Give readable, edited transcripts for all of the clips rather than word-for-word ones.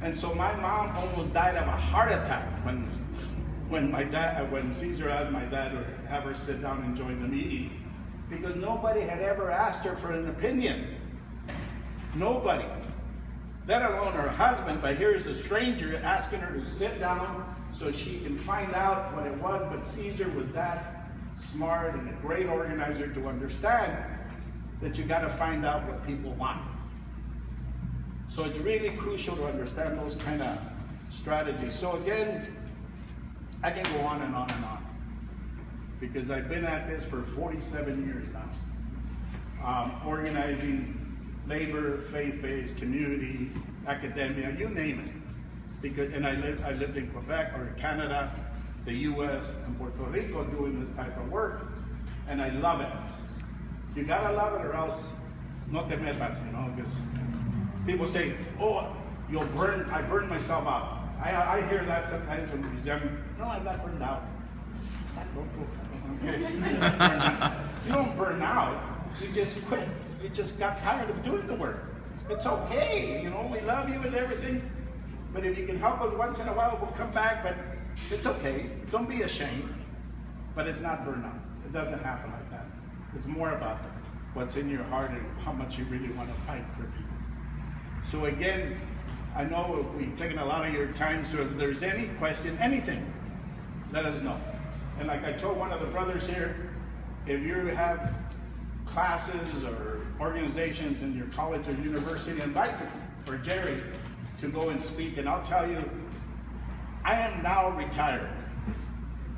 And so my mom almost died of a heart attack when Caesar asked my dad to have her sit down and join the meeting, because nobody had ever asked her for an opinion. Nobody. Let alone her husband, but here's a stranger asking her to sit down so she can find out what it was. But Caesar was that smart and a great organizer to understand that you got to find out what people want. So it's really crucial to understand those kind of strategies. So again, I can go on and on and on, because I've been at this for 47 years now, organizing labor, faith-based, community, academia, you name it. And I lived in Quebec or Canada, the U.S., and Puerto Rico doing this type of work, and I love it. You gotta love it, or else no te metas, you know, because people say, oh, I burned myself out. I hear that sometimes from resentment. No, I got burned out. Okay. You don't burn out, you just quit. You just got tired of doing the work. It's okay, you know, we love you and everything, but if you can help us once in a while, we'll come back, but it's okay. Don't be ashamed, but it's not burnout. It doesn't happen like that. It's more about what's in your heart and how much you really want to fight for people. So again, I know we've taken a lot of your time, so if there's any question, anything, let us know. And like I told one of the brothers here, if you have classes or organizations in your college or university, invite me or Jerry to go and speak. And I'll tell you, I am now retired.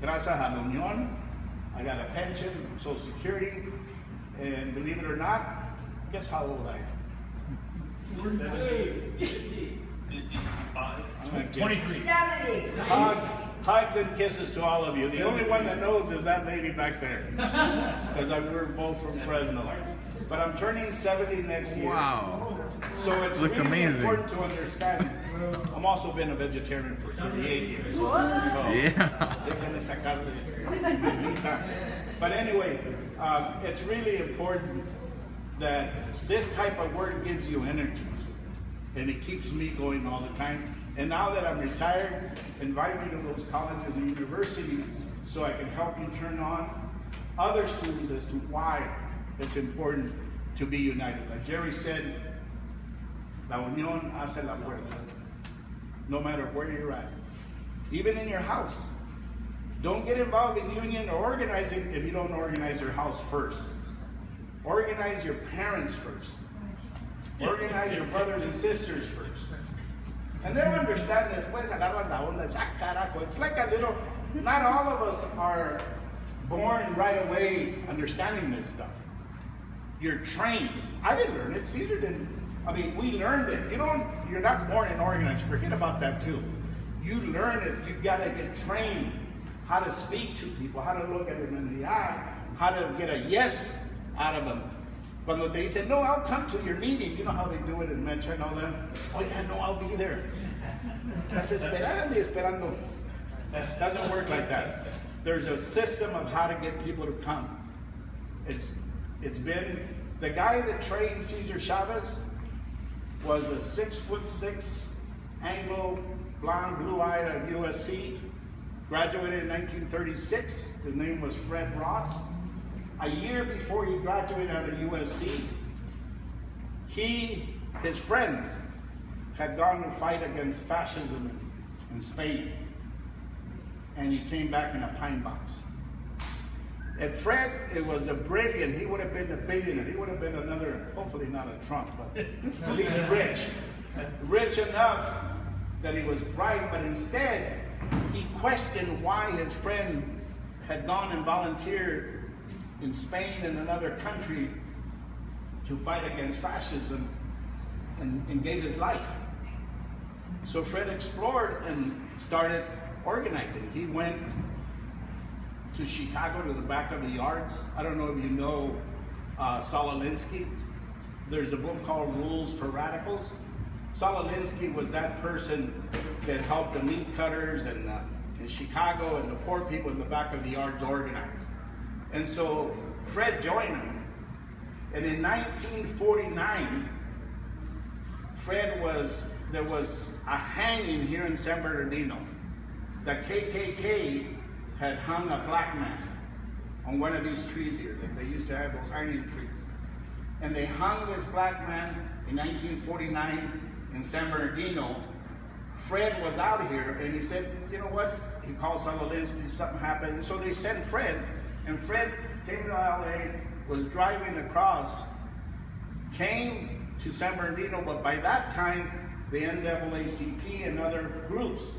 Gracias a la Unión, I got a pension, Social Security, and believe it or not, guess how old I am? 23. 70. Hugs and kisses to all of you. The only one that knows is that lady back there, because we're both from Fresno. But I'm turning 70 next year. Wow. So it's Look really amazing. important to understand. I'm also been a vegetarian for 38 years. So Yeah. But anyway, it's really important that this type of work gives you energy, and it keeps me going all the time. And now that I'm retired, invite me to those colleges and universities so I can help you turn on other students as to why it's important to be united. Like Jerry said, la unión hace la fuerza. No matter where you're at, even in your house. Don't get involved in union or organizing if you don't organize your house first. Organize your parents first. Organize your brothers and sisters first. And they'll understand that después agarran la onda, carajo. It's like a little, not all of us are born right away understanding this stuff. You're trained. I didn't learn it, Caesar didn't. I mean, we learned it. You're not born and organized, forget about that too. You learn it, you gotta get trained how to speak to people, how to look at them in the eye, how to get a yes out of them. Cuando te dicen, no, I'll come to your meeting. You know how they do it in Mencha and all that? Oh yeah, no, I'll be there. Estás esperando y esperando. Doesn't work like that. There's a system of how to get people to come. It's been, the guy that trained Cesar Chavez was a 6'6" Anglo, blonde, blue-eyed at USC. Graduated in 1936. His name was Fred Ross. A year before he graduated out of USC, his friend had gone to fight against fascism in Spain, and he came back in a pine box. And Fred, it was a brilliant, he would have been a billionaire. He would have been another, hopefully not a Trump, but at least rich. Rich enough that he was bright, but instead, he questioned why his friend had gone and volunteered in Spain and another country to fight against fascism and gave his life. So Fred explored and started organizing. He went to Chicago to the back of the yards. I don't know if you know Saul Alinsky. There's a book called Rules for Radicals. Saul Alinsky was that person that helped the meat cutters and in Chicago and the poor people in the back of the yards organize. And so Fred joined him. And in 1949, Fred was there was a hanging here in San Bernardino. The KKK had hung a black man on one of these trees here. Like they used to have those hanging trees. And they hung this black man in 1949 in San Bernardino. Fred was out here and he said, you know what? He called Solinsky, something happened. And so they sent Fred, and Fred came to LA, was driving across, came to San Bernardino, but by that time, the NAACP and other groups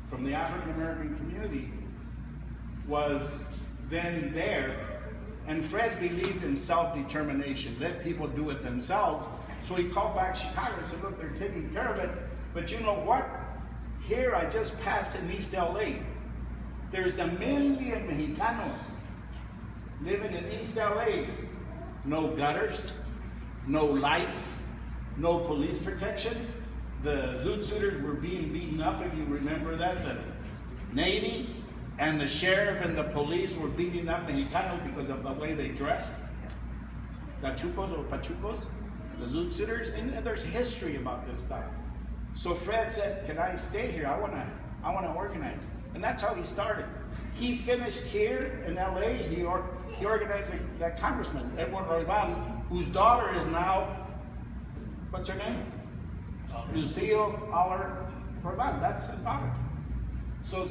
from the African American community was then there, and Fred believed in self-determination, let people do it themselves. So he called back Chicago and said, look, they're taking care of it, but you know what? Here I just passed in East LA. There's 1 million Mexicanos living in East LA. No gutters, no lights, no police protection. The Zoot Suiters were being beaten up, if you remember that. The Navy and the sheriff and the police were beating up Mexicanos because of the way they dressed. Gachucos or Pachucos, the Zoot Suiters, and there's history about this stuff. So Fred said, can I stay here? I wanna organize. And that's how he started. He finished here in LA. He organized that congressman, Edward Roybal, whose daughter is now, what's her name? Lucille Aller Roybal, that's his daughter. So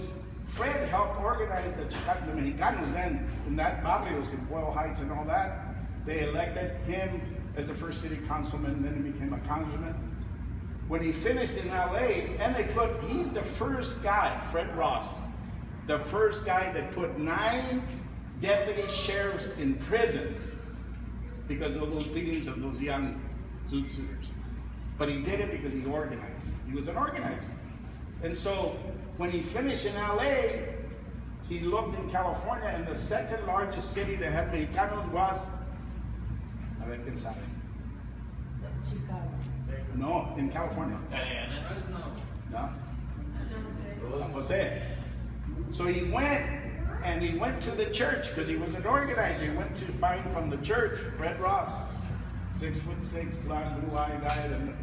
Fred helped organize the Mexicanos then in that barrios in Boyle Heights and all that. They elected him as the first city councilman, then he became a congressman. When he finished in LA, and he's the first guy, Fred Ross, the first guy that put 9 deputy sheriffs in prison because of those beatings of those young Zoot Suiters. But he did it because he organized. He was an organizer. And so when he finished in LA, he looked in California, and the second largest city that had Mexicanos was, a ver quién sabe. Chicago. No, in California. No. San Jose. So he went to the church because he was an organizer. He went to find from the church Fred Ross, 6'6", blonde, blue-eyed guy. And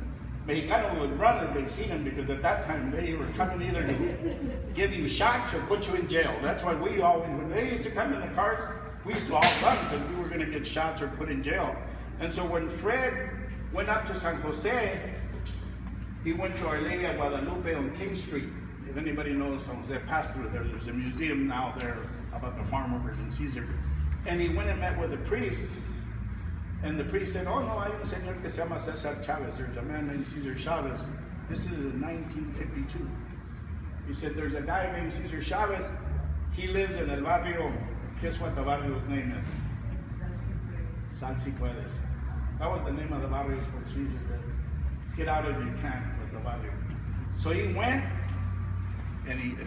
Mexicano would run if they seen him because at that time they were coming either to give you shots or put you in jail. That's why we always, when they used to come in the cars, we used to all run because we were going to get shots or put in jail. And so when Fred went up to San Jose, he went to Our Lady of Guadalupe on King Street. If anybody knows San Jose, passed through there. There's a museum now there about the farm workers in Caesar. And he went and met with the priest. And the priest said, oh no, hay un señor que se llama César Chávez. There's a man named Cesar Chavez. This is in 1952. He said, there's a guy named Cesar Chavez. He lives in El Barrio. Guess what the barrio's name is? Salsipuedes. That was the name of the barrio for Caesar. Get out if you can with the barrio. So he went, and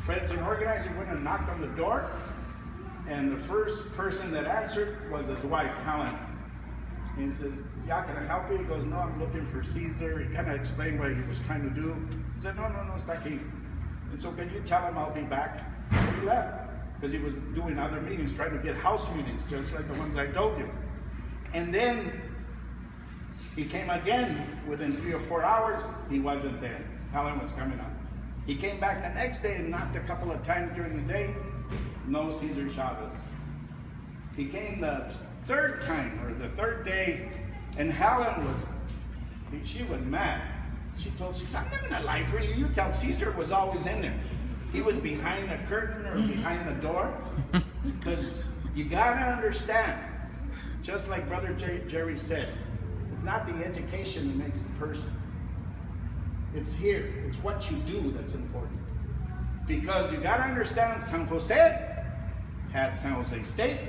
Fred's an organizer, went and knocked on the door, and the first person that answered was his wife, Helen. And he says, yeah, can I help you? He goes, no, I'm looking for Caesar. He kind of explained what he was trying to do. He said, no, está aquí. And so can you tell him I'll be back? So he left, because he was doing other meetings, trying to get house meetings, just like the ones I told you. And then he came again within 3 or 4 hours. He wasn't there. Helen was coming up. He came back the next day and knocked a couple of times during the day. No Cesar Chavez. He came the third time, or the third day, and Helen was mad. She told Caesar, I'm not gonna lie for you. You tell Caesar was always in there. He was behind the curtain or behind the door. Because you gotta understand, just like Brother Jerry said, it's not the education that makes the person. It's here, it's what you do that's important. Because you gotta understand, San Jose had San Jose State,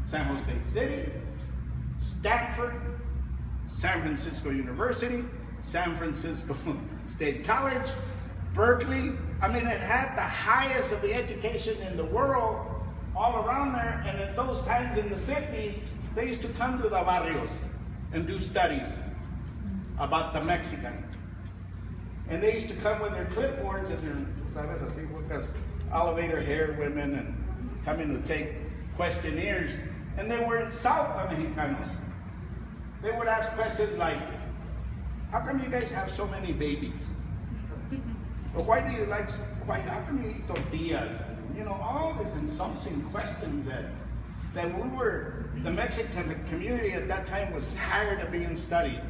San Jose City, Stanford, San Francisco University, San Francisco State College, Berkeley. I mean, it had the highest of the education in the world all around there. And at those times in the 50s, they used to come to the barrios and do studies about the Mexican. And they used to come with their clipboards and their elevator hair women and coming to take questionnaires. And they were insult the Mexicanos. They would ask questions like, how come you guys have so many babies? Or how come you eat tortillas? You know, all these insulting questions that the Mexican community at that time was tired of being studied.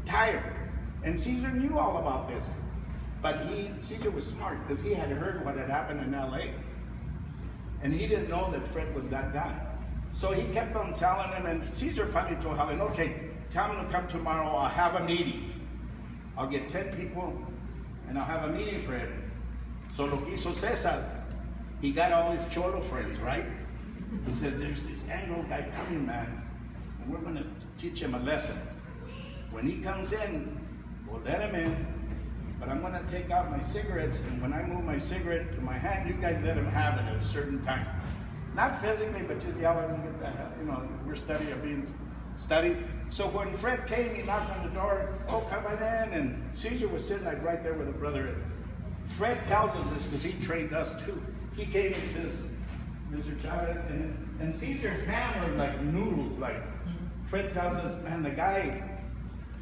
Tired. And Caesar knew all about this. But Caesar was smart because he had heard what had happened in LA. And he didn't know that Fred was that guy. So he kept on telling him, and Caesar finally told Helen, okay, tell him to come tomorrow, I'll have a meeting. I'll get 10 people, and I'll have a meeting for him. So lo que hizo Cesar, he got all his cholo friends, right? He says, there's this Anglo guy coming, man, and we're gonna teach him a lesson. When he comes in, we'll let him in, but I'm gonna take out my cigarettes, and when I move my cigarette to my hand, you guys let him have it at a certain time. Not physically, but just yell at him, get the hell, you know, we're being studied. So when Fred came, he knocked on the door, oh, come on in, and Caesar was sitting like right there with a brother. Fred tells us this because he trained us too. He came and says, Mr. Chavez, and Caesar hammered like noodles, like Fred tells us, man, the guy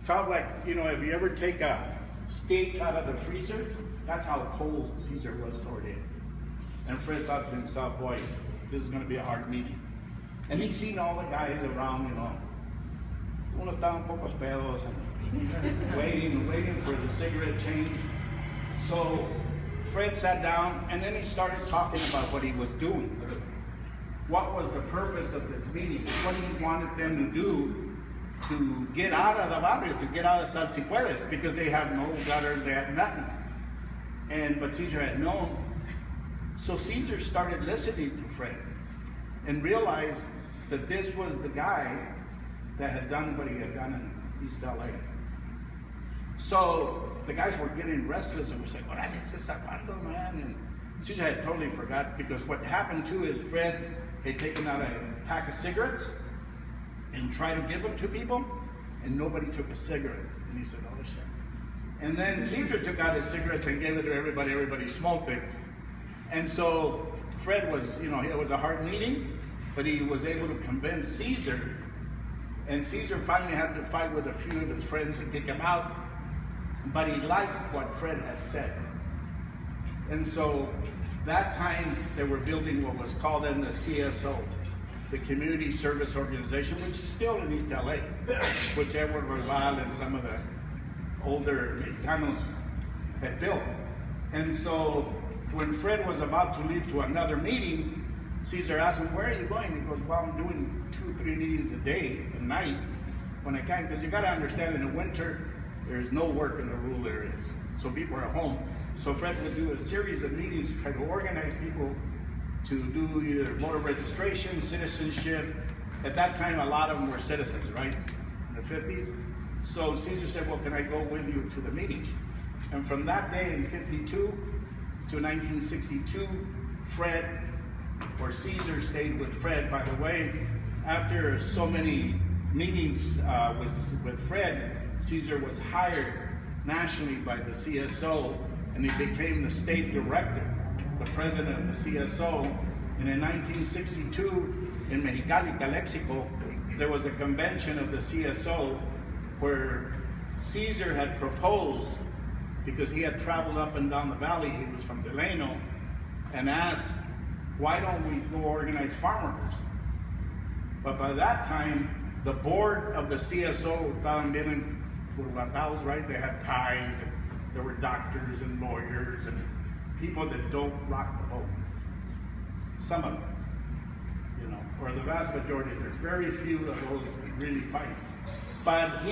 felt like, you know, if you ever take a steak out of the freezer, that's how cold Caesar was toward him. And Fred thought to himself, boy, this is going to be a hard meeting. And he's seen all the guys around, you know. Uno estaba un poco pedos, waiting for the cigarette change. So Fred sat down and then he started talking about what he was doing. What was the purpose of this meeting? What he wanted them to do to get out of the barrio, to get out of Salsipuedes, because they have no gutters, they have nothing. But Caesar had known. So Caesar started listening to Fred and realized that this was the guy that had done what he had done in East LA. So the guys were getting restless and were saying, "Órale, Cesar, ¿cuándo, man?" And Caesar had totally forgot, because what happened too is Fred had taken out a pack of cigarettes and tried to give them to people, and nobody took a cigarette. And he said, "Oh shit." And then Caesar took out his cigarettes and gave it to everybody. Everybody smoked it. And so Fred was, you know, it was a hard meeting, but he was able to convince Caesar. And Caesar finally had to fight with a few of his friends and kick him out. But he liked what Fred had said. And so that time they were building what was called then the CSO, the Community Service Organization, which is still in East LA, which Edward Roval and some of the older Mexicanos had built. And so when Fred was about to leave to another meeting, Caesar asked him, "Where are you going?" He goes, "Well, I'm doing 2 or 3 meetings a day at night when I can," because you got to understand, in the winter, there's no work in the rural areas. So people are at home. So Fred would do a series of meetings to try to organize people to do either voter registration, citizenship. At that time, a lot of them were citizens, right? In the 50s. So Caesar said, "Well, can I go with you to the meeting?" And from that day in 52 to 1962, Caesar stayed with Fred. By the way, after so many meetings with Fred, Caesar was hired nationally by the CSO, and he became the state director, the president of the CSO. And in 1962, in Mexicali, Calexico, there was a convention of the CSO where Caesar had proposed, because he had traveled up and down the valley, he was from Delano, and asked, why don't we go organize farm workers? But by that time, the board of the CSO estaban bien curvatados, right? They had ties, and there were doctors and lawyers and people that don't rock the boat. Some of them, you know, or the vast majority. There's very few of those that really fight. But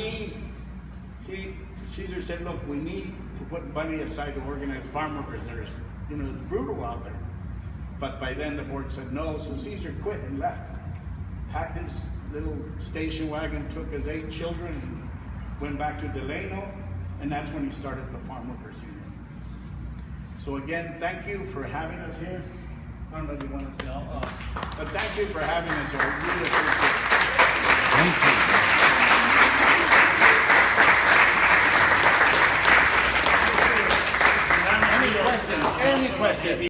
Caesar said, "Look, we need to put money aside to organize farm workers. There's, you know, it's brutal out there." But by then the board said no, so Caesar quit and left. Packed his little station wagon, took his 8 children, and went back to Delano, and that's when he started the Farm Workers Union. So again, thank you for having us here. I don't know if you want to say, but thank you for having us here. We really appreciate it. Thank you. Any questions?